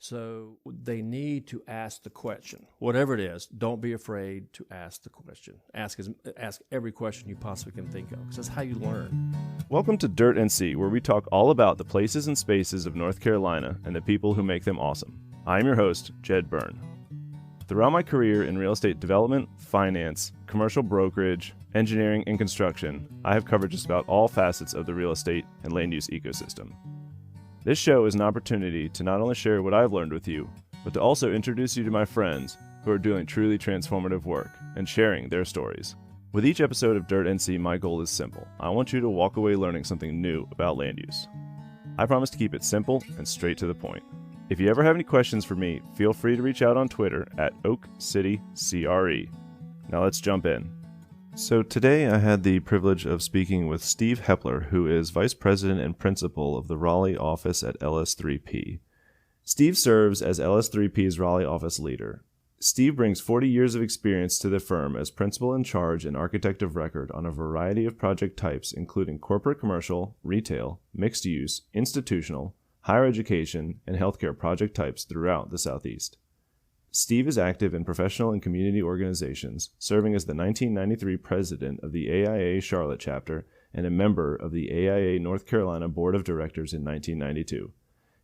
So they need to ask the question. Whatever it is, don't be afraid to ask the question. Ask every question you possibly can think of, because that's how you learn. Welcome to Dirt and Sea, where we talk all about the places and spaces of North Carolina and the people who make them awesome. I'm your host, Jed Byrne. Throughout my career in real estate development, finance, commercial brokerage, engineering, and construction, I have covered just about all facets of the real estate and land use ecosystem. This show is an opportunity to not only share what I've learned with you, but to also introduce you to my friends who are doing truly transformative work and sharing their stories. With each episode of Dirt and Sea, my goal is simple. I want you to walk away learning something new about land use. I promise to keep it simple and straight to the point. If you ever have any questions for me, feel free to reach out on Twitter at OakCityCRE. Now let's jump in. So today I had the privilege of speaking with Steve Hepler, who is Vice President and Principal of the Raleigh office at LS3P. Steve serves as LS3P's Raleigh office leader. Steve brings 40 years of experience to the firm as Principal in Charge and Architect of Record on a variety of project types, including corporate commercial, retail, mixed use, institutional, higher education, and healthcare project types throughout the Southeast. Steve is active in professional and community organizations, serving as the 1993 president of the AIA Charlotte chapter and a member of the AIA North Carolina Board of Directors in 1992.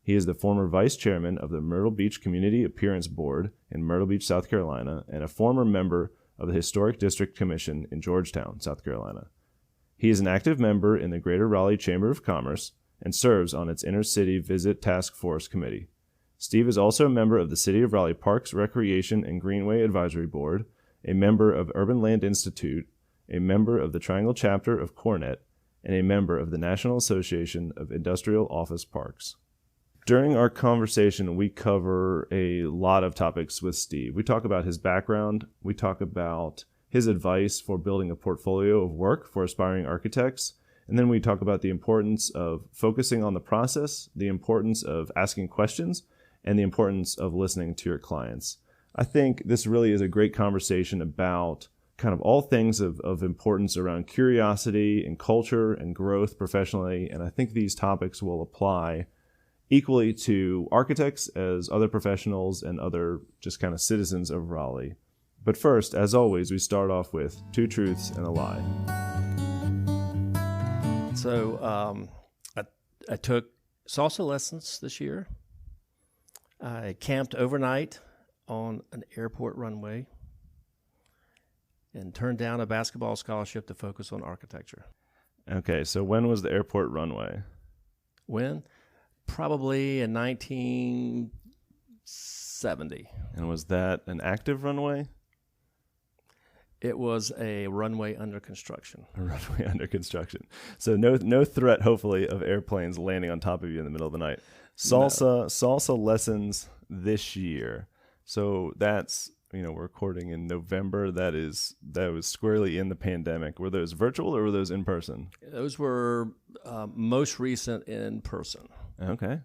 He is the former vice chairman of the Myrtle Beach Community Appearance Board in Myrtle Beach, South Carolina, and a former member of the Historic District Commission in Georgetown, South Carolina. He is an active member in the Greater Raleigh Chamber of Commerce and serves on its Inner City Visit Task Force Committee. Steve is also a member of the City of Raleigh Parks, Recreation, and Greenway Advisory Board, a member of Urban Land Institute, a member of the Triangle Chapter of Cornet, and a member of the National Association of Industrial Office Parks. During our conversation, we cover a lot of topics with Steve. We talk about his background, we talk about his advice for building a portfolio of work for aspiring architects, and then we talk about the importance of focusing on the process, the importance of asking questions, and the importance of listening to your clients. I think this really is a great conversation about kind of all things of importance around curiosity and culture and growth professionally, and I think these topics will apply equally to architects as other professionals and other just kind of citizens of Raleigh. But first, as always, we start off with two truths and a lie. So I took salsa lessons this year. I camped overnight on an airport runway and turned down a basketball scholarship to focus on architecture. Okay, so when was the airport runway? When? Probably in 1970. And was that an active runway? It was a runway under construction. A runway under construction. So no threat, hopefully, of airplanes landing on top of you in the middle of the night. Salsa lessons this year. So that's, we're recording in November. That was squarely in the pandemic. Were those virtual or were those in person? Those were most recent in person. Okay.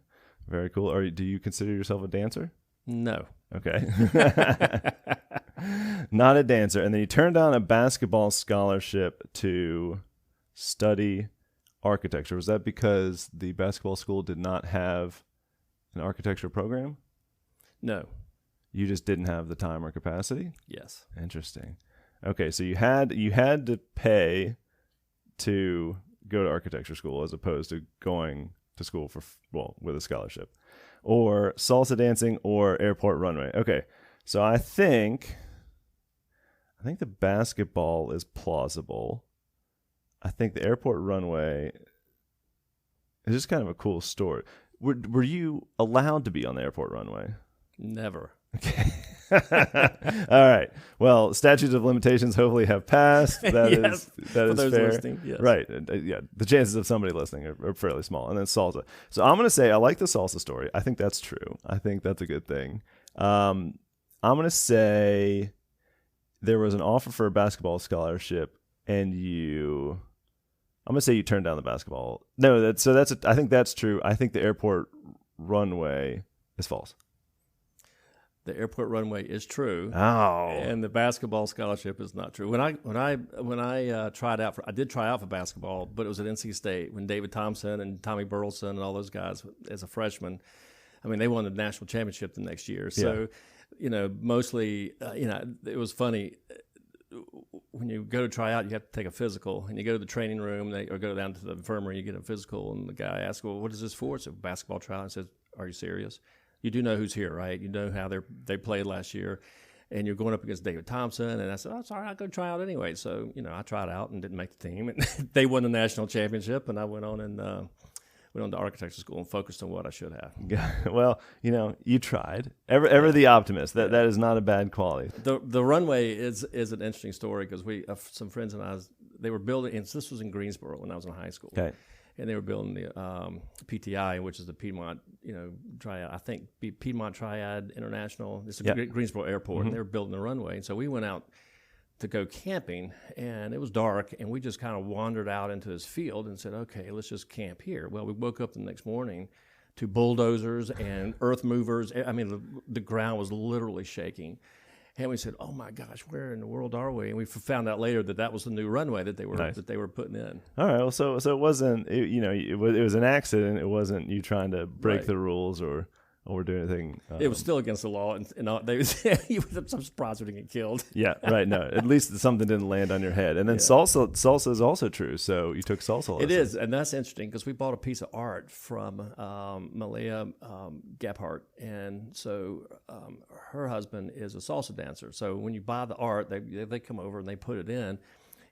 Very cool. Do you consider yourself a dancer? No. Okay. Not a dancer. And then you turned down a basketball scholarship to study architecture. Was that because the basketball school did not have an architecture program? No. You just didn't have the time or capacity? Yes. Interesting. Okay, so you had to pay to go to architecture school as opposed to going to school with a scholarship. Or salsa dancing or airport runway. Okay. So I think the basketball is plausible. I think the airport runway is just kind of a cool story. Were you allowed to be on the airport runway? Never. Okay. All right. Well, statutes of limitations hopefully have passed. That yes, is for those fair. listening, yes. Right. Yeah. The chances of somebody listening are fairly small. And then salsa. So I'm going to say I like the salsa story. I think that's true. I think that's a good thing. I'm going to say there was an offer for a basketball scholarship, and I'm going to say you turned down the basketball. No, I think that's true. I think the airport runway is false. The airport runway is true. Oh. And the basketball scholarship is not true. When I tried out I did try out for basketball, but it was at NC State when David Thompson and Tommy Burleson and all those guys as a freshman. I mean, they won the national championship the next year. So, mostly, it was funny. When you go to try out, you have to take a physical, and you go to the training room, or go down to the infirmary, you get a physical, and the guy asks, well, what is this for? It's a basketball trial. And says, are you serious? You do know who's here, right? You know how they played last year, and you're going up against David Thompson. And I said, oh, sorry, I'll go try out anyway. So, I tried out and didn't make the team. And they won the national championship, and I went on to architecture school and focused on what I should have. Well, you tried. Ever the optimist. That is not a bad quality. The Runway is an interesting story because we some friends and I, they were building, and this was in Greensboro when I was in high school. Okay. And they were building the PTI, which is the Piedmont, Triad. I think Piedmont Triad International. It's a Greensboro Airport, and they were building the runway. And so we went out to go camping, and it was dark, and we just kind of wandered out into this field and said, okay, let's just camp here. Well, we woke up the next morning to bulldozers and earth movers. I mean, the ground was literally shaking. And we said, oh my gosh, where in the world are we? And we found out later that was the new runway that they were putting in. All right. Well, so it wasn't, it was an accident. It wasn't you trying to break the rules or do anything. It was still against the law, and I'm surprised we didn't get killed. Yeah, right. No, at least something didn't land on your head. And then salsa is also true. So you took salsa lessons. It is, and that's interesting because we bought a piece of art from Malia Gephardt, and so her husband is a salsa dancer. So when you buy the art, they come over and they put it in,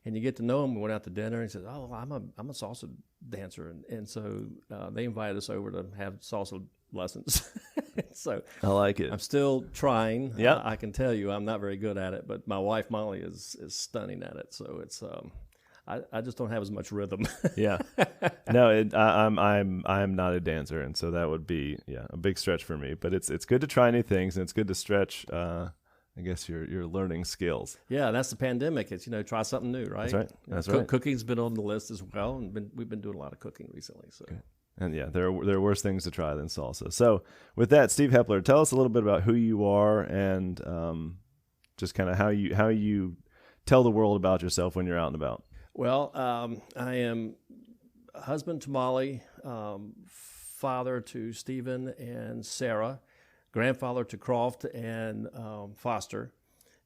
and you get to know him. We went out to dinner, and he says, "Oh, I'm a salsa dancer," and so they invited us over to have salsa lessons. So I like it. I'm still trying. Yeah, I can tell you I'm not very good at it, but my wife Molly is stunning at it. So it's I just don't have as much rhythm. Yeah. No, I'm not a dancer, and so that would be a big stretch for me. But it's good to try new things, and it's good to stretch. I guess your learning skills. Yeah, that's the pandemic. It's try something new, right? That's right. Cooking's been on the list as well, and we've been doing a lot of cooking recently. So. Okay. And there are worse things to try than salsa. So with that, Steve Hepler, tell us a little bit about who you are and just kind of how you tell the world about yourself when you're out and about. Well, I am a husband to Molly, father to Stephen and Sarah, grandfather to Croft and Foster,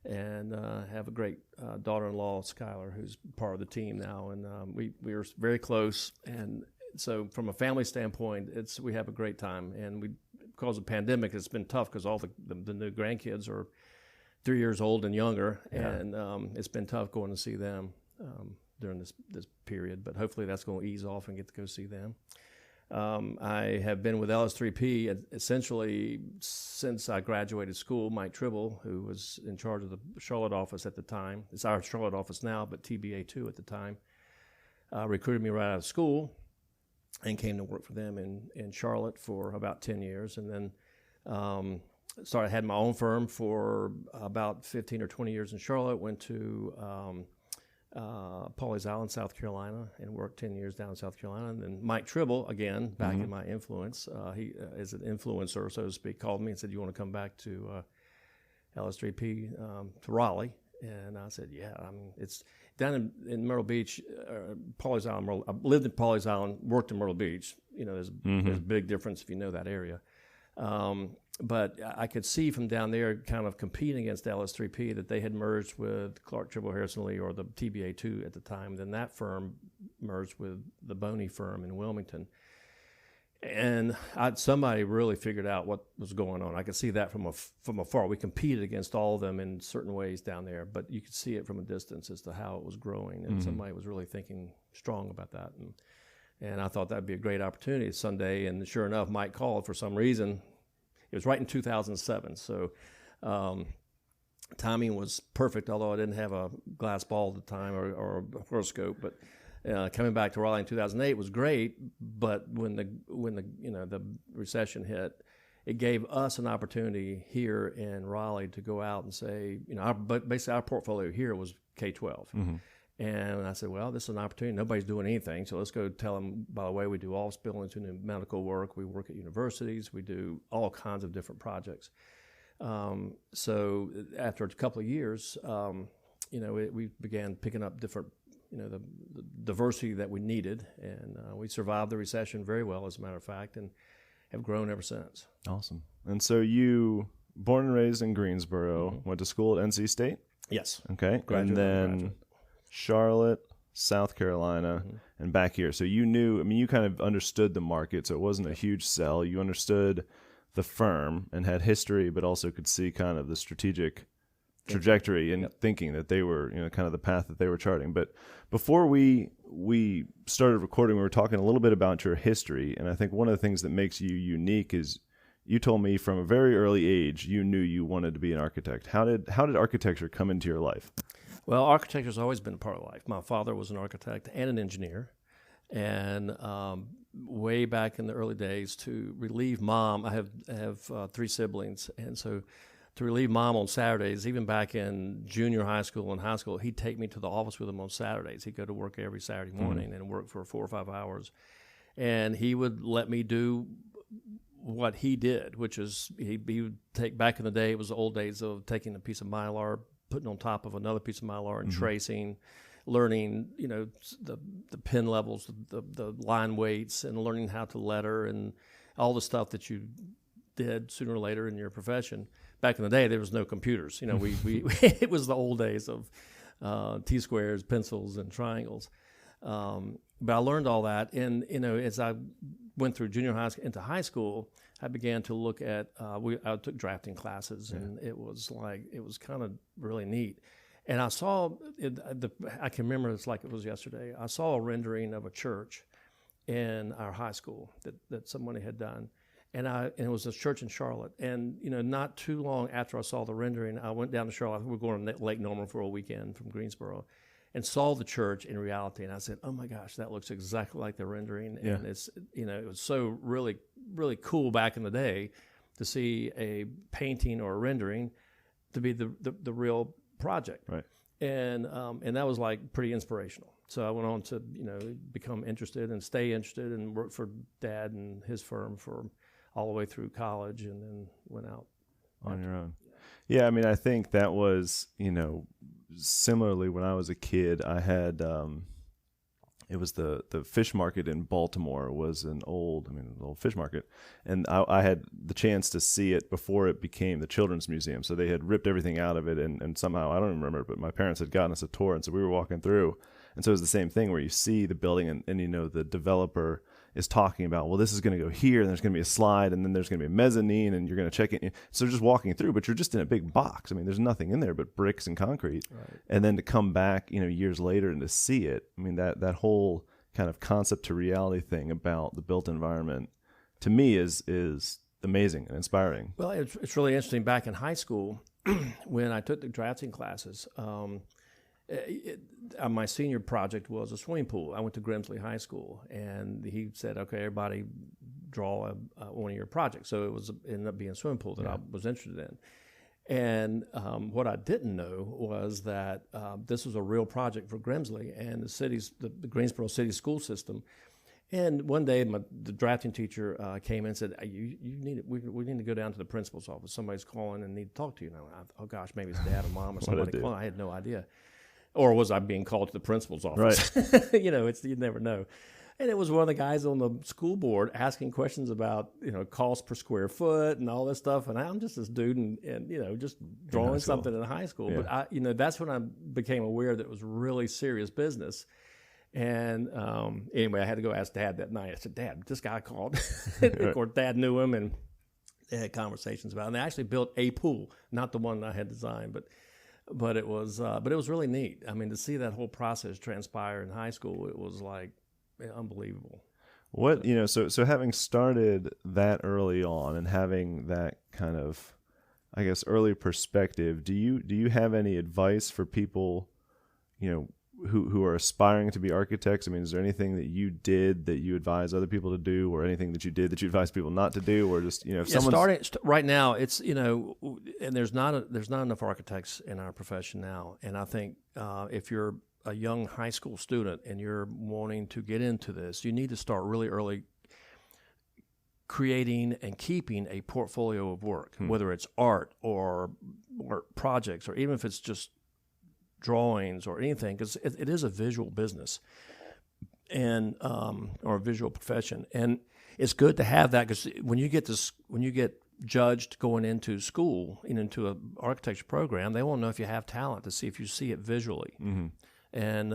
and have a great daughter-in-law, Skylar, who's part of the team now. And we are very close. And so from a family standpoint, we have a great time. And because of the pandemic, it's been tough because all the new grandkids are 3 years old and younger. Yeah. And it's been tough going to see them during this period. But hopefully that's going to ease off and get to go see them. I have been with LS3P essentially since I graduated school. Mike Tribble, who was in charge of the Charlotte office at the time, it's our Charlotte office now, but TBA2 at the time, recruited me right out of school and came to work for them in Charlotte for about 10 years. And then had my own firm for about 15 or 20 years in Charlotte, went to Pawleys Island, South Carolina, and worked 10 years down in South Carolina. And then Mike Tribble, again, back in my influence, he is an influencer, so to speak, called me and said, you want to come back to LS3P to Raleigh? And I said, yeah. I mean, it's down in Myrtle Beach, Pawleys Island. I lived in Pawleys Island, worked in Myrtle Beach. There's a big difference if you know that area. But I could see from down there kind of competing against LS3P that they had merged with Clark Tribble Harrison Lee, or the TBA2 at the time. Then that firm merged with the Boney firm in Wilmington. And somebody really figured out what was going on. I could see that from afar. We competed against all of them in certain ways down there, but you could see it from a distance as to how it was growing. And somebody was really thinking strong about that. And I thought that would be a great opportunity Sunday. And sure enough, Mike called for some reason. It was right in 2007, so timing was perfect. Although I didn't have a glass ball at the time or a horoscope, but coming back to Raleigh in 2008 was great. But when the recession hit, it gave us an opportunity here in Raleigh to go out and say, basically our portfolio here was K-12. And I said, well, this is an opportunity. Nobody's doing anything, so let's go tell them, by the way, we do office buildings, we do medical work, we work at universities, we do all kinds of different projects. So after a couple of years, we began picking up different, the diversity that we needed, and we survived the recession very well, as a matter of fact, and have grown ever since. Awesome. And so you, born and raised in Greensboro, went to school at NC State? Yes. Okay. And then Charlotte, South Carolina, and back here. So you knew, I mean, you kind of understood the market, so it wasn't a huge sell. You understood the firm and had history, but also could see kind of the strategic trajectory and thinking that they were, kind of the path that they were charting. But before we started recording, we were talking a little bit about your history, and I think one of the things that makes you unique is you told me from a very early age you knew you wanted to be an architect. How did architecture come into your life? Well, architecture's always been a part of life. My father was an architect and an engineer, and way back in the early days, to relieve Mom, I have 3 siblings, and so to relieve Mom on Saturdays, even back in junior high school and high school, he'd take me to the office with him on Saturdays. He'd go to work every Saturday morning and work for 4 or 5 hours, and he would let me do what he did, which is he would take, back in the day, it was the old days of taking a piece of Mylar, putting on top of another piece of Mylar and tracing, learning, the pin levels, the line weights, and learning how to letter and all the stuff that you did sooner or later in your profession. Back in the day, there was no computers. We it was the old days of T-squares, pencils, and triangles. But I learned all that, and as I went through junior high into high school, I began to look at. I took drafting classes, and it was kind of really neat. And I saw, I can remember it's like it was yesterday. I saw a rendering of a church in our high school that somebody had done, and it was a church in Charlotte. And not too long after I saw the rendering, I went down to Charlotte. We were going to Lake Norman for a weekend from Greensboro, and saw the church in reality. And I said, "Oh my gosh, that looks exactly like the rendering." Yeah. And it's it was so really really cool back in the day to see a painting or a rendering to be the real project. Right. And that was like pretty inspirational. So I went on to become interested and stay interested and work for Dad and his firm for all the way through college, and then went out on your own. Yeah, I mean, I think that was, similarly when I was a kid, I had, it was the fish market in Baltimore was an old fish market. And I had the chance to see it before it became the Children's Museum. So they had ripped everything out of it, and somehow, I don't even remember, but my parents had gotten us a tour. And so we were walking through. And so it was the same thing where you see the building and the developer is talking about, well, this is going to go here, and there's going to be a slide, and then there's going to be a mezzanine, and you're going to check it. So just walking through, but you're just in a big box. I mean, there's nothing in there but bricks and concrete. Right. And then to come back, years later and to see it, I mean, that whole kind of concept to reality thing about the built environment, to me, is amazing and inspiring. Well, it's really interesting. Back in high school, when I took the drafting classes, my senior project was a swimming pool. I went to Grimsley High School, and he said, "Okay, everybody draw one of your projects." So it ended up being a swimming pool that I was interested in. And what I didn't know was that this was a real project for Grimsley and the Greensboro City school system. And one day, the drafting teacher came in and said, we need to go down to the principal's office. Somebody's calling and need to talk to you. And I thought, oh gosh, maybe it's Dad or Mom or somebody calling. I had no idea. Or was I being called to the principal's office? Right. You never know. And it was one of the guys on the school board asking questions about, cost per square foot and all this stuff. And I'm just this dude and just drawing something in high school. Yeah. But that's when I became aware that it was really serious business. And anyway, I had to go ask Dad that night. I said, "Dad, this guy called." Of course, Dad knew him, and they had conversations about it. And they actually built a pool, not the one I had designed, but it was really neat. I mean, to see that whole process transpire in high school, it was like unbelievable. What so having started that early on and having that kind of, I guess, early perspective, do you have any advice for people, who are aspiring to be architects? I mean, is there anything that you did that you advise other people to do, or anything that you did that you advise people not to do, or just if someone's right now, it's and there's not enough architects in our profession now, and I think if you're a young high school student and you're wanting to get into this, you need to start really early creating and keeping a portfolio of work, whether it's art or projects, or even if it's just drawings or anything, because it is a visual business and or a visual profession. And it's good to have that, because when you get judged going into school and into an architecture program, they won't know if you have talent to see if you see it visually. Mm-hmm. And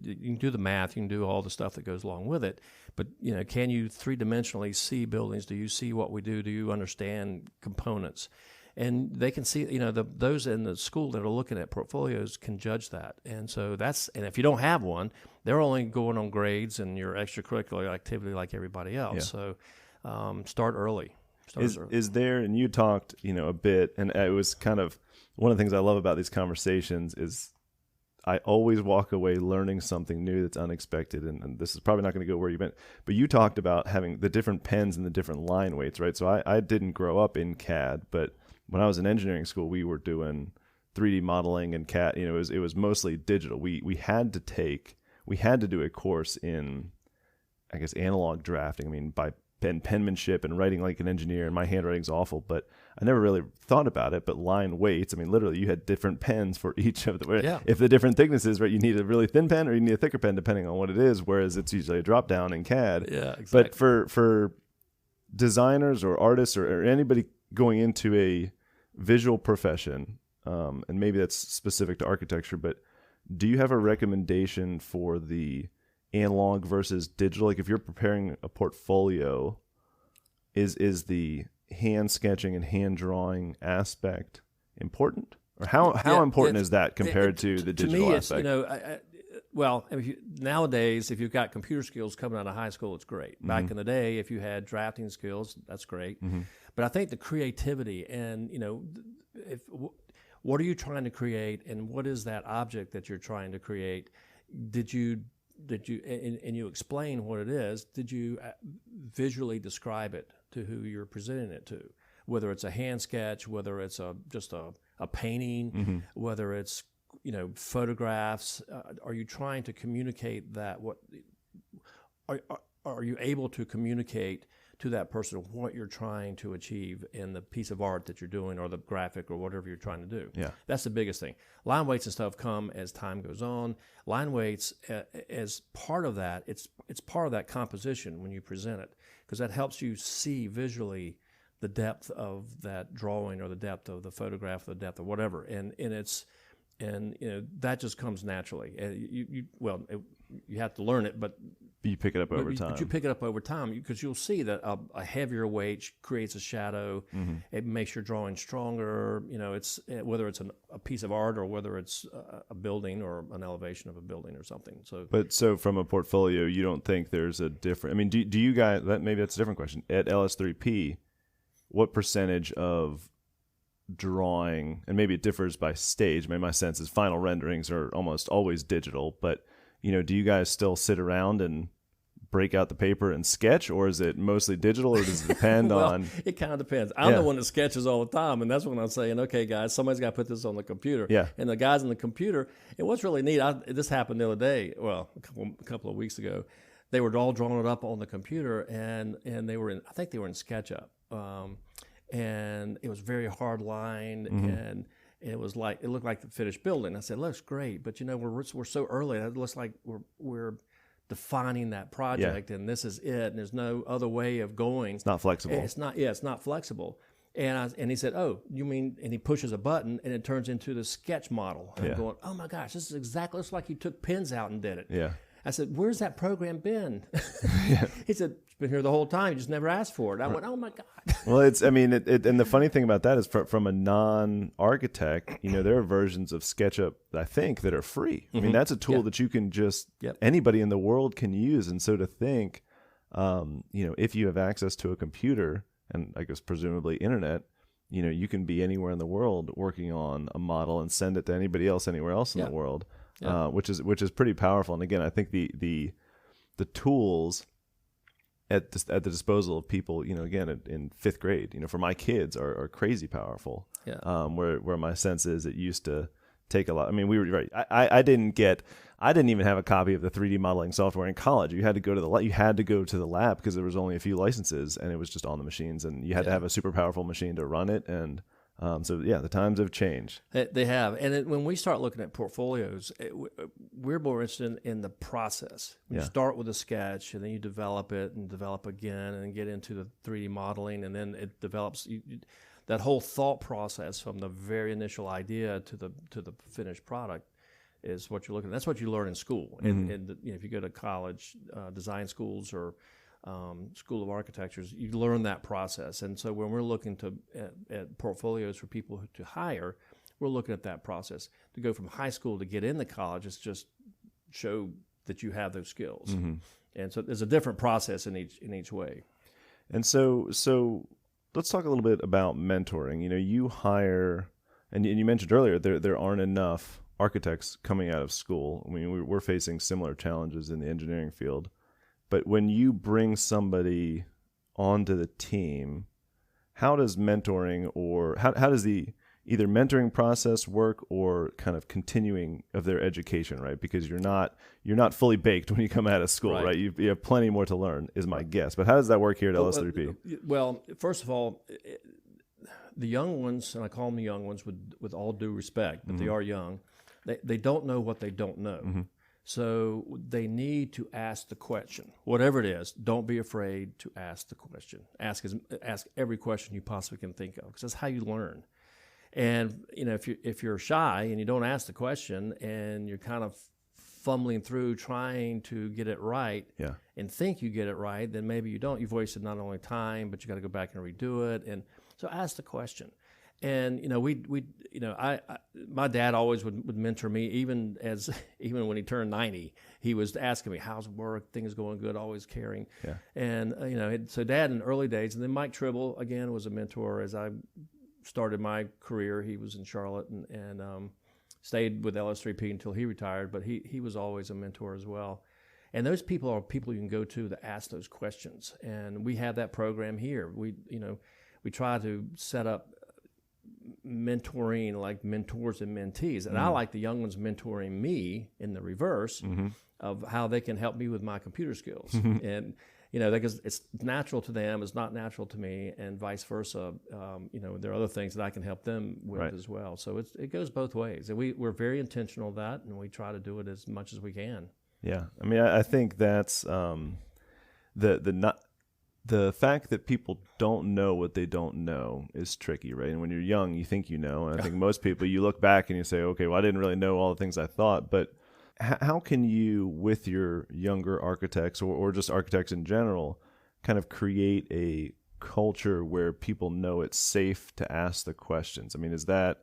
you can do the math, you can do all the stuff that goes along with it, but can you three-dimensionally see buildings? Do you see what we do? Do you understand components? And they can see, those in the school that are looking at portfolios can judge that. And so and if you don't have one, they're only going on grades and your extracurricular activity like everybody else. Yeah. So start early. Is there, and you talked, a bit, and it was kind of one of the things I love about these conversations is I always walk away learning something new that's unexpected, and this is probably not going to go where you went, but you talked about having the different pens and the different line weights, right? So I didn't grow up in CAD, but when I was in engineering school, we were doing 3D modeling and CAD. It was mostly digital. We had to do a course in, I guess, analog drafting. I mean, by penmanship and writing like an engineer, and my handwriting's awful, but I never really thought about it. But line weights, I mean, literally, you had different pens for each of the. Yeah. If the different thicknesses, right, you need a really thin pen or you need a thicker pen, depending on what it is. Whereas it's usually a drop down in CAD. Yeah, exactly. But for designers or artists or anybody going into a visual profession, and maybe that's specific to architecture, but do you have a recommendation for the analog versus digital? Like if you're preparing a portfolio, is the hand sketching and hand drawing aspect important, or how important is that compared to the digital to me, aspect? Nowadays, if you've got computer skills coming out of high school, it's great. Back Mm-hmm. in the day, if you had drafting skills, that's great. Mm-hmm. But I think the creativity and what are you trying to create, and what is that object that you're trying to create? Did you and you explain what it is? Did you visually describe it to who you're presenting it to? Whether it's a hand sketch, whether it's just a painting, Mm-hmm. whether it's photographs. Are you trying to communicate that? Are you able to communicate to that person what you're trying to achieve in the piece of art that you're doing, or the graphic, or whatever you're trying to do? Yeah, that's the biggest thing. Line weights and stuff come as time goes on. Line weights, as part of that, it's part of that composition when you present it, because that helps you see visually the depth of that drawing, or the depth of the photograph, or the depth of whatever, and that just comes naturally. You have to learn it, but you pick it up over time. But you pick it up over time, because you'll see that a heavier weight creates a shadow. Mm-hmm. It makes your drawing stronger. It's whether it's a piece of art, or whether it's a building, or an elevation of a building, or something. So from a portfolio, you don't think there's a different? I mean, do you guys? Maybe that's a different question. At LS3P, what percentage of drawing, and maybe it differs by stage. I mean, my sense is final renderings are almost always digital, but do you guys still sit around and break out the paper and sketch, or is it mostly digital, or does it depend on? It kind of depends. I'm the one that sketches all the time, and that's when I'm saying, okay, guys, somebody's got to put this on the computer. Yeah. And the guys on the computer, and what's really neat, this happened the other day, well, a couple of weeks ago, they were all drawing it up on the computer, and I think they were in SketchUp. And it was very hard lined, Mm-hmm. and it looked like the finished building. I said, looks great, but we're so early. It looks like we're defining that project, and this is it, and there's no other way of going. It's not flexible. It's not flexible. And he said, oh, you mean? And he pushes a button, and it turns into the sketch model. And I'm going, oh my gosh, this is exactly. It's like you took pins out and did it. Yeah. I said, where's that program been? He said, it's been here the whole time. You just never asked for it. I went, oh my God. Well, and the funny thing about that is from a non-architect, there are versions of SketchUp, I think, that are free. Mm-hmm. I mean, that's a tool that you can just, anybody in the world can use. And so to think, if you have access to a computer, and I guess presumably internet, you can be anywhere in the world working on a model and send it to anybody else anywhere else in the world. Which is pretty powerful. And again, I think the tools at the disposal of people, again in fifth grade, for my kids are crazy powerful. Yeah. Where my sense is it used to take a lot. I mean, we were right. I didn't even have a copy of the 3D modeling software in college. You had to go to the lab because there was only a few licenses, and it was just on the machines, and you had to have a super powerful machine to run it. And So yeah, the times have changed. They have. And when we start looking at portfolios, we're more interested in the process. You start with a sketch, and then you develop it and develop again, and then get into the 3D modeling, and then it develops that whole thought process from the very initial idea to the finished product is what you're looking at. That's what you learn in school. And if you go to college, design schools or School of Architectures, you learn that process. And so when we're looking at portfolios for people to hire, we're looking at that process. To go from high school to get into college is just show that you have those skills. And so there's a different process in each way. And so let's talk a little bit about mentoring. You hire, and you mentioned earlier there aren't enough architects coming out of school. I mean, we're facing similar challenges in the engineering field. But when you bring somebody onto the team, how does mentoring or how does the either mentoring process work or kind of continuing of their education, right? Because you're not fully baked when you come out of school, right? You have plenty more to learn, is my guess. But how does that work here at LS3P? Well, first of all, the young ones, and I call them the young ones with all due respect, but they are young, they don't know what they don't know. So they need to ask the question, whatever it is. Don't be afraid to ask the question. Ask every question you possibly can think of, because that's how you learn. And if you're shy and you don't ask the question and you're kind of fumbling through trying to get it right, and think you get it right, then maybe you don't. You've wasted not only time, but you got to go back and redo it. And so ask the question. And my dad always would mentor me, even when he turned 90, he was asking me, how's work, things going good, always caring. And so Dad in the early days, and then Mike Tribble again was a mentor as I started my career. He was in Charlotte and stayed with LS3P until he retired, but he was always a mentor as well. And those people are people you can go to ask those questions. And we have that program here. We try to set up mentoring like mentors and mentees, and I like the young ones mentoring me in the reverse of how they can help me with my computer skills. And because it's natural to them, it's not natural to me, and vice versa. There are other things that I can help them with as well. So it goes both ways, and we're very intentional of that, and we try to do it as much as we can. Yeah, I mean, I think that's the fact that people don't know what they don't know is tricky, right? And when you're young, you think you know. And I think most people, you look back and you say, okay, well, I didn't really know all the things I thought. But how can you, with your younger architects or just architects in general, kind of create a culture where people know it's safe to ask the questions? I mean, is that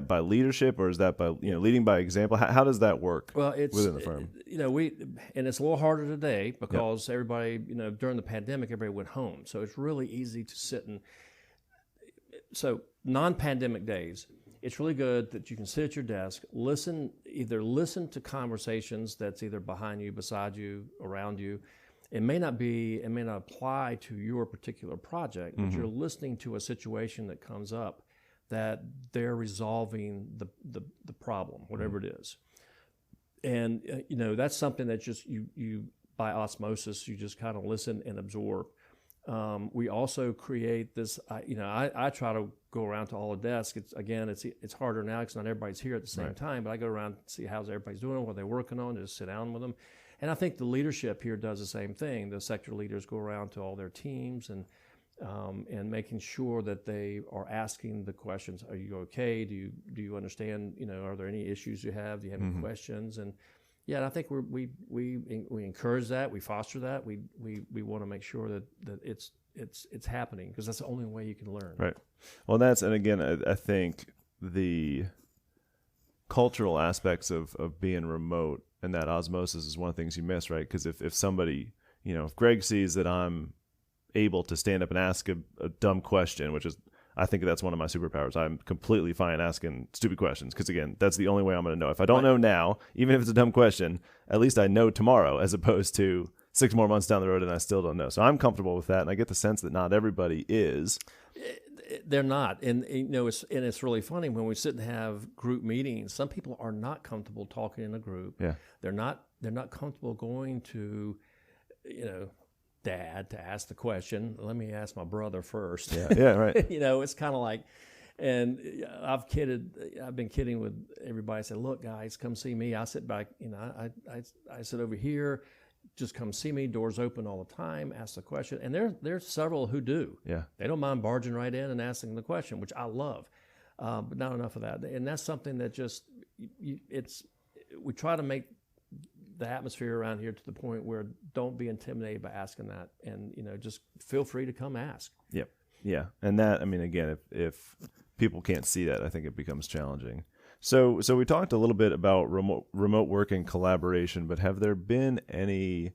by leadership, or is that by leading by example? How does that work? Well, it's within the firm. And it's a little harder today because everybody, during the pandemic, everybody went home, so it's really easy to sit and. So non-pandemic days, it's really good that you can sit at your desk, listen to conversations that's either behind you, beside you, around you. It may not apply to your particular project, but you're listening to a situation that comes up that they're resolving the problem, whatever it is. And, that's something that just you by osmosis, you just kind of listen and absorb. We also create this, I try to go around to all the desks. It's harder now because not everybody's here at the same time, but I go around and see how's everybody's doing, what they're working on, just sit down with them. And I think the leadership here does the same thing. The sector leaders go around to all their teams and making sure that they are asking the questions. Are you okay? Do you understand? Are there any issues you have? Do you have any questions? And I think we encourage that. We foster that. We want to make sure that it's happening, because that's the only way you can learn. Right. Well, and again, I think the cultural aspects of being remote and that osmosis is one of the things you miss, right? Because if somebody, if Greg sees that I'm able to stand up and ask a dumb question, which is, I think that's one of my superpowers. I'm completely fine asking stupid questions, because again, that's the only way I'm going to know. If I don't know now, even if it's a dumb question, at least I know tomorrow, as opposed to 6 more months down the road and I still don't know. So I'm comfortable with that, and I get the sense that not everybody is. They're not, and it's really funny when we sit and have group meetings. Some people are not comfortable talking in a group. Yeah, they're not comfortable going to, Dad to ask the question. Let me ask my brother first. Yeah, right. It's kind of like, And I've been kidding with everybody. I said, look, guys, come see me. I sit back, I sit over here. Just come see me. Doors open all the time. Ask the question. And there's several who do. Yeah. They don't mind barging right in and asking the question, which I love. But not enough of that. And that's something that just, we try to make the atmosphere around here to the point where don't be intimidated by asking that. And, just feel free to come ask. Yep. Yeah. And that, I mean, again, if people can't see that, I think it becomes challenging. So we talked a little bit about remote work and collaboration, but have there been any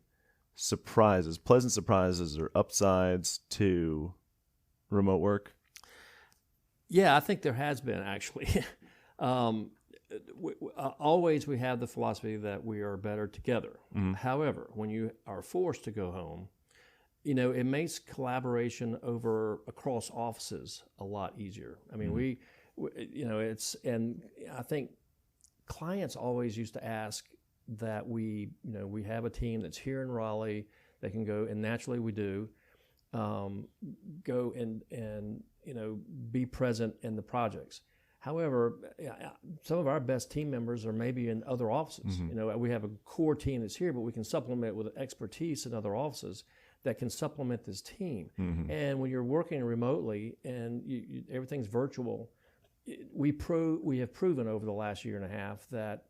pleasant surprises or upsides to remote work? Yeah, I think there has been, actually. Always we have the philosophy that we are better together. Mm-hmm. However, when you are forced to go home, it makes collaboration across offices a lot easier. I mean, mm-hmm. And I think clients always used to ask that we have a team that's here in Raleigh that can go, and naturally we do, go and be present in the projects. However, some of our best team members are maybe in other offices. Mm-hmm. We have a core team that's here, but we can supplement with expertise in other offices that can supplement this team. Mm-hmm. And when you're working remotely and everything's virtual, we have proven over the last year and a half that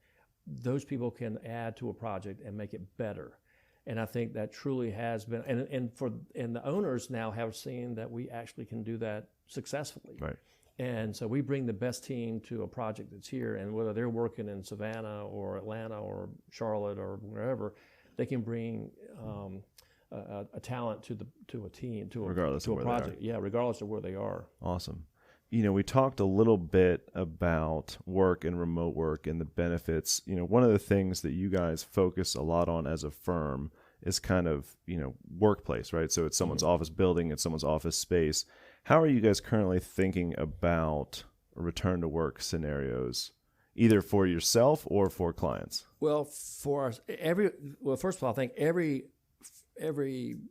those people can add to a project and make it better. And I think that truly has been, and the owners now have seen that we actually can do that successfully. Right. And so we bring the best team to a project that's here, and whether they're working in Savannah or Atlanta or Charlotte or wherever, they can bring a talent to a team, to a project. Yeah, regardless of where they are. Awesome. We talked a little bit about work and remote work and the benefits. One of the things that you guys focus a lot on as a firm is kind of, workplace, right? So it's someone's mm-hmm. office building, it's someone's office space. How are you guys currently thinking about return to work scenarios, either for yourself or for clients? Well, first of all, I think every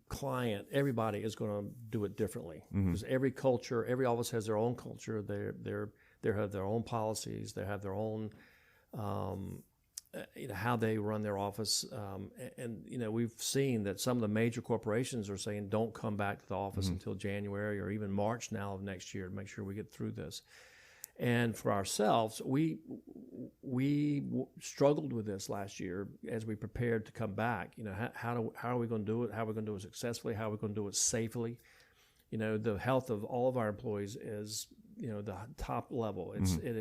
client, everybody is going to do it differently, because mm-hmm. every office has their own culture. They have their own policies. They have their own, how they run their office. And we've seen that some of the major corporations are saying, don't come back to the office mm-hmm. until January or even March now of next year to make sure we get through this. And for ourselves, we struggled with this last year as we prepared to come back. How are we going to do it? How are we going to do it successfully? How are we going to do it safely? The health of all of our employees is, the top level. Mm-hmm. It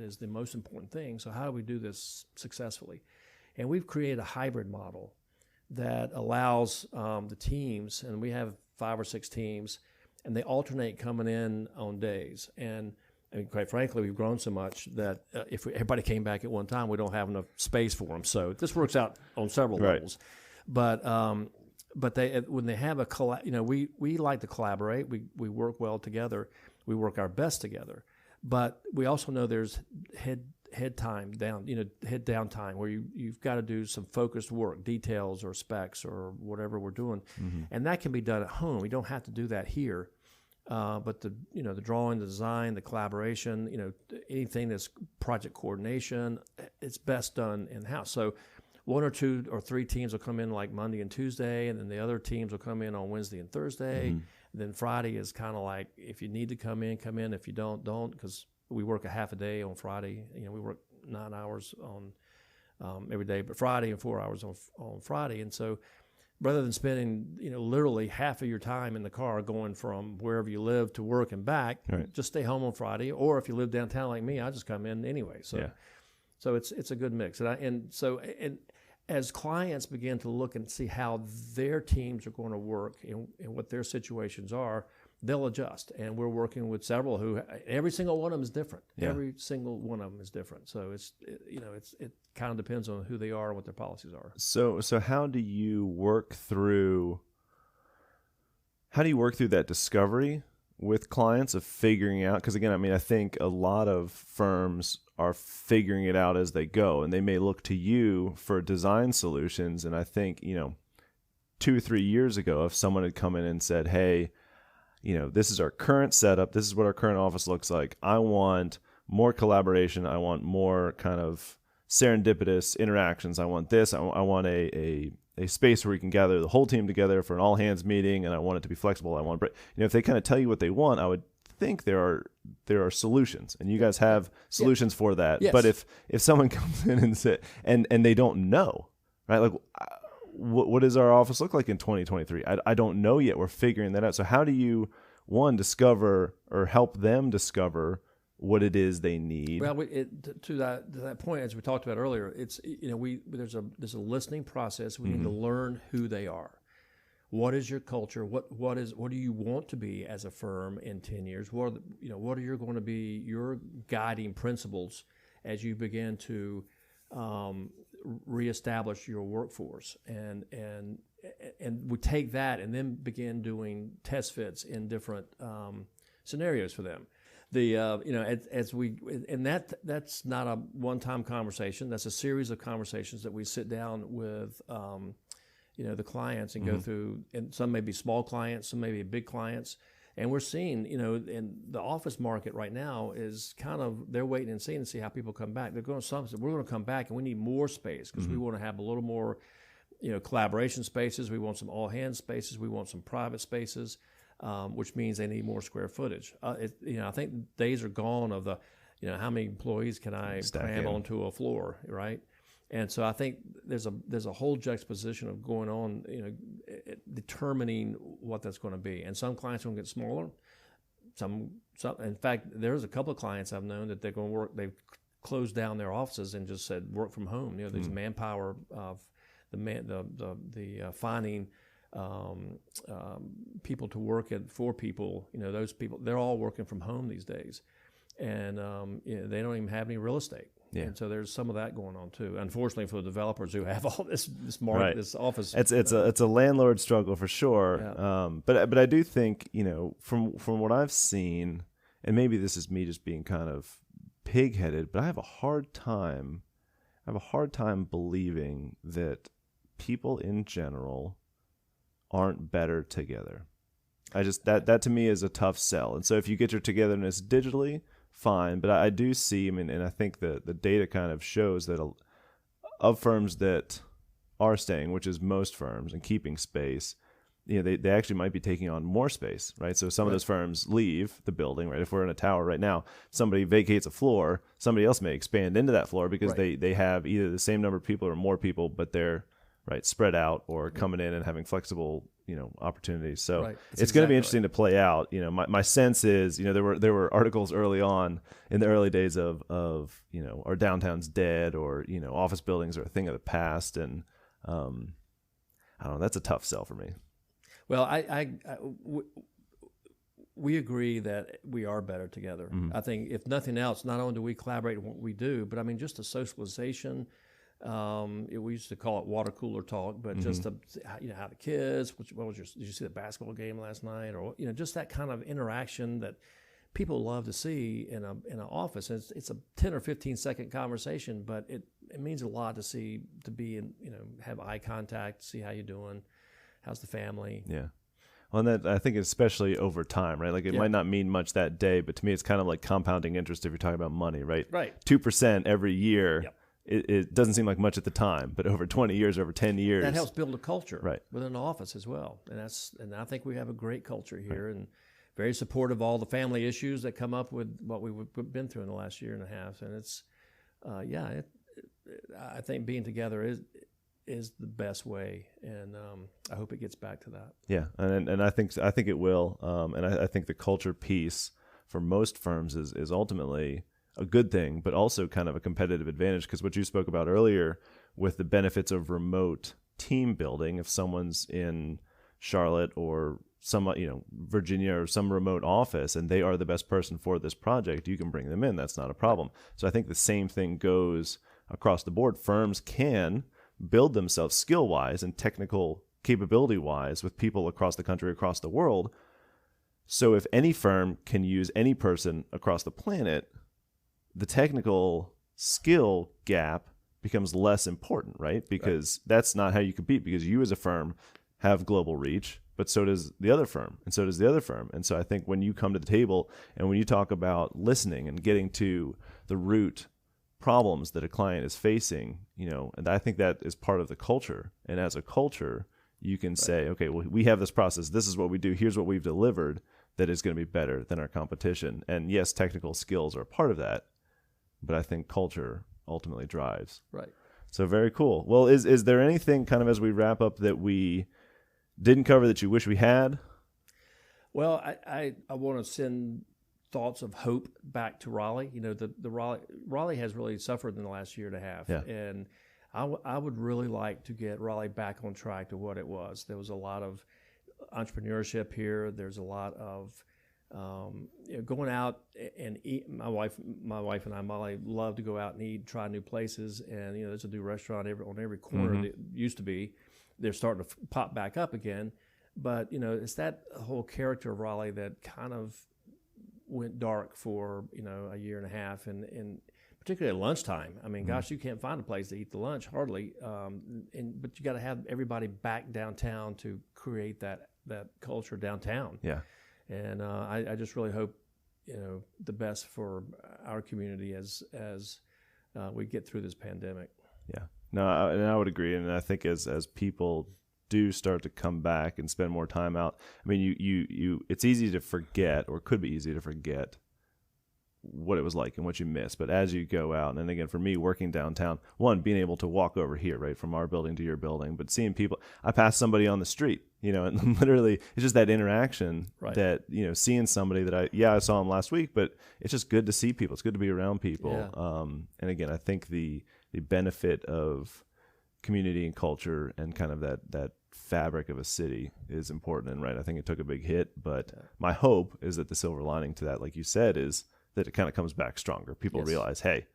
is the most important thing. So how do we do this successfully? And we've created a hybrid model that allows the teams, and we have 5 or 6 teams, and they alternate coming in on days. And quite frankly, we've grown so much that if everybody came back at one time, we don't have enough space for them. So this works out on several levels. But when they have we like to collaborate. We work well together. We work our best together. But we also know there's head down time where you've got to do some focused work, details or specs or whatever we're doing, mm-hmm. and that can be done at home. We don't have to do that here. But the drawing, the design, the collaboration, anything that's project coordination, it's best done in-house. So 1 or 2 or 3 teams will come in like Monday and Tuesday, and then the other teams will come in on Wednesday and Thursday. Mm-hmm. And then Friday is kind of like, if you need to come in, come in. If you don't, because we work a half a day on Friday. We work 9 hours on every day, but Friday and 4 hours on Friday. And so rather than spending, literally half of your time in the car going from wherever you live to work and back, right. Just stay home on Friday. Or if you live downtown like me, I just come in anyway. So it's a good mix. And as clients begin to look and see how their teams are going to work and what their situations are, they'll adjust. And we're working with several who, every single one of them is different. Yeah. Every single one of them is different. So it kind of depends on who they are and what their policies are. So how do you work through that discovery with clients of figuring out? Because again, I think a lot of firms are figuring it out as they go, and they may look to you for design solutions. And I think, 2 or 3 years ago, if someone had come in and said, hey, this is our current setup. This is what our current office looks like. I want more collaboration. I want more kind of serendipitous interactions. I want this. I want a space where we can gather the whole team together for an all hands meeting, and I want it to be flexible. I want, if they kind of tell you what they want, I would think there are solutions, and you guys have solutions for that. Yes. But if someone comes in and they don't know, right? Like, what does our office look like in 2023? I don't know yet. We're figuring that out. So how do you, one, discover or help them discover what it is they need? Well, to that point, as we talked about earlier, it's there's a listening process. We need to learn who they are. What is your culture? What do you want to be as a firm in 10 years? What are going to be your guiding principles as you begin to reestablish your workforce? And we take that and then begin doing test fits in different scenarios for them. That's not a one-time conversation. That's a series of conversations that we sit down with the clients and go through, and some may be small clients, some may be big clients. And we're seeing, in the office market right now is kind of, they're waiting and seeing to see how people come back. They're going to we're going to come back and we need more space because we want to have a little more, collaboration spaces. We want some all hands spaces. We want some private spaces, which means they need more square footage. I think days are gone of the, how many employees can I cram onto a floor, right? And so I think there's a whole juxtaposition of going on, determining what that's going to be. And some clients are going to get smaller. Some. In fact, there's a couple of clients I've known that they're going to work. They've closed down their offices and just said work from home. There's manpower of finding people to work for people. Those people, they're all working from home these days, and they don't even have any real estate. Yeah. And so there's some of that going on too. Unfortunately for the developers who have all this market, right. This office, it's a landlord struggle for sure. Yeah. But I do think from what I've seen, and maybe this is me just being kind of pig-headed, but I have a hard time believing that people in general aren't better together. That to me is a tough sell. And so if you get your togetherness digitally, fine, but I do see, and I think the data kind of shows that of firms that are staying, which is most firms, and keeping space, they actually might be taking on more space, right? So some of those firms leave the building, right? If we're in a tower right now, somebody vacates a floor, somebody else may expand into that floor because they have either the same number of people or more people, but they're spread out or coming in and having flexible opportunities. So it's going to be interesting to play out. My sense is, there were articles early on in the early days of our downtown's dead, or office buildings are a thing of the past, and I don't know. That's a tough sell for me. Well, we agree that we are better together. Mm-hmm. I think if nothing else, not only do we collaborate in what we do, but just a socialization. We used to call it water cooler talk, but just to, how the kids, did you see the basketball game last night, or just that kind of interaction that people love to see in an office. It's a 10 or 15 second conversation, but it means a lot to be in, have eye contact, see how you're doing, how's the family. Yeah. Well, and that, I think especially over time, right? Like it might not mean much that day, but to me it's kind of like compounding interest if you're talking about money, right? Right. 2% every year. Yep. It doesn't seem like much at the time, but over 20 years, over 10 years. That helps build a culture within the office as well. And I think we have a great culture here, and very supportive of all the family issues that come up with what we've been through in the last year and a half. And it's, I think being together is the best way, and I hope it gets back to that. Yeah, and I think it will. And I think the culture piece for most firms is ultimately a good thing, but also kind of a competitive advantage, because what you spoke about earlier with the benefits of remote team building, if someone's in Charlotte or some Virginia or some remote office and they are the best person for this project, you can bring them in. That's not a problem. So I think the same thing goes across the board. Firms can build themselves skill-wise and technical capability-wise with people across the country, across the world. So if any firm can use any person across the planet, the technical skill gap becomes less important, right? Because that's not how you compete, because you as a firm have global reach but so does the other firm, and so does the other firm. And so I think when you come to the table and when you talk about listening and getting to the root problems that a client is facing, and I think that is part of the culture. And as a culture, you can say, okay, well, we have this process. This is what we do. Here's what we've delivered that is going to be better than our competition. And yes, technical skills are a part of that, but I think culture ultimately drives. Right. So very cool. Well, is there anything kind of as we wrap up that we didn't cover that you wish we had? Well, I want to send thoughts of hope back to Raleigh. The Raleigh has really suffered in the last year and a half. Yeah. And I would really like to get Raleigh back on track to what it was. There was a lot of entrepreneurship here. There's a lot of going out and eat. My wife and I, Molly, love to go out and eat, try new places. And there's a new restaurant on every corner. Mm-hmm. That used to be. They're starting to pop back up again. But it's that whole character of Raleigh that kind of went dark for a year and a half, and particularly at lunchtime. I mean, gosh, you can't find a place to eat the lunch hardly. But you got to have everybody back downtown to create that culture downtown. Yeah. And I just really hope the best for our community as we get through this pandemic. Yeah. No, and I would agree. And I think as people do start to come back and spend more time out, I mean, you it's easy to forget, or could be easy to forget, what it was like and what you missed. But as you go out, and again, for me, working downtown, one, being able to walk over here, right, from our building to your building, but seeing people, I passed somebody on the street, and literally it's just that interaction, right, that, seeing somebody that I saw them last week, but it's just good to see people. It's good to be around people. Yeah. And again, I think the benefit of community and culture and kind of that fabric of a city is important. And right, I think it took a big hit, but my hope is that the silver lining to that, like you said, is that it kind of comes back stronger. People realize, hey,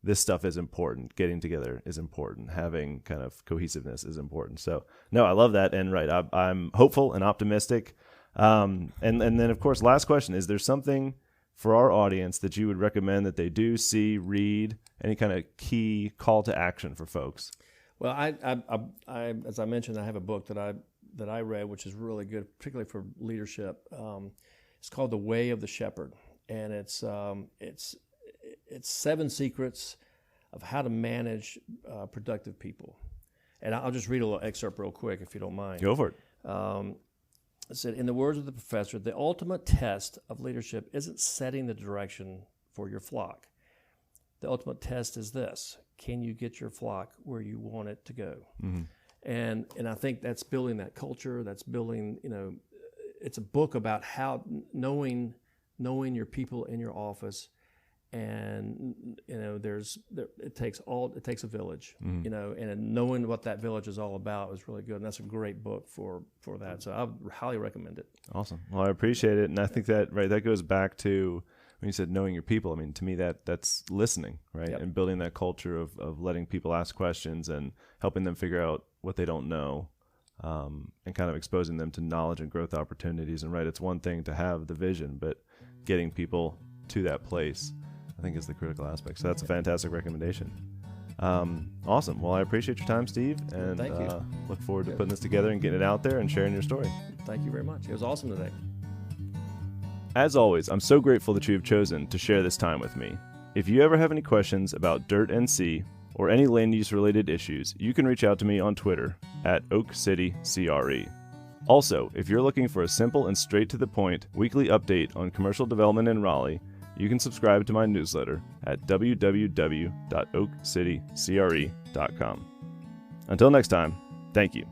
this stuff is important. Getting together is important. Having kind of cohesiveness is important. So no, I love that. And right, I'm hopeful and optimistic. And then of course, last question, is there something for our audience that you would recommend that they do, see, read, any kind of key call to action for folks? Well, I as I mentioned, I have a book that I read, which is really good, particularly for leadership. It's called The Way of the Shepherd, and it's 7 secrets of how to manage productive people. And I'll just read a little excerpt real quick, if you don't mind. Go for it. It said, in the words of the professor, the ultimate test of leadership isn't setting the direction for your flock. The ultimate test is this: can you get your flock where you want it to go? Mm-hmm. And I think that's building that culture. That's building, it's a book about how knowing your people in your office, and it takes a village, mm-hmm. And knowing what that village is all about is really good. And that's a great book for that. So I would highly recommend it. Awesome. Well, I appreciate it, and I think that that goes back to when you said knowing your people. I mean, to me, that's listening, right? Yep. And building that culture of letting people ask questions and helping them figure out what they don't know, and kind of exposing them to knowledge and growth opportunities. And right, it's one thing to have the vision, but getting people to that place, I think, is the critical aspect. So that's a fantastic recommendation. Awesome. Well, I appreciate your time, Steve, and thank you. Look forward to putting this together and getting it out there and sharing your story. Thank you very much. It was awesome today. As always, I'm so grateful that you have chosen to share this time with me. If you ever have any questions about Dirt NC or any land use related issues, you can reach out to me on Twitter at OakCityCRE. Also, if you're looking for a simple and straight to the point weekly update on commercial development in Raleigh, you can subscribe to my newsletter at www.oakcitycre.com. Until next time, thank you.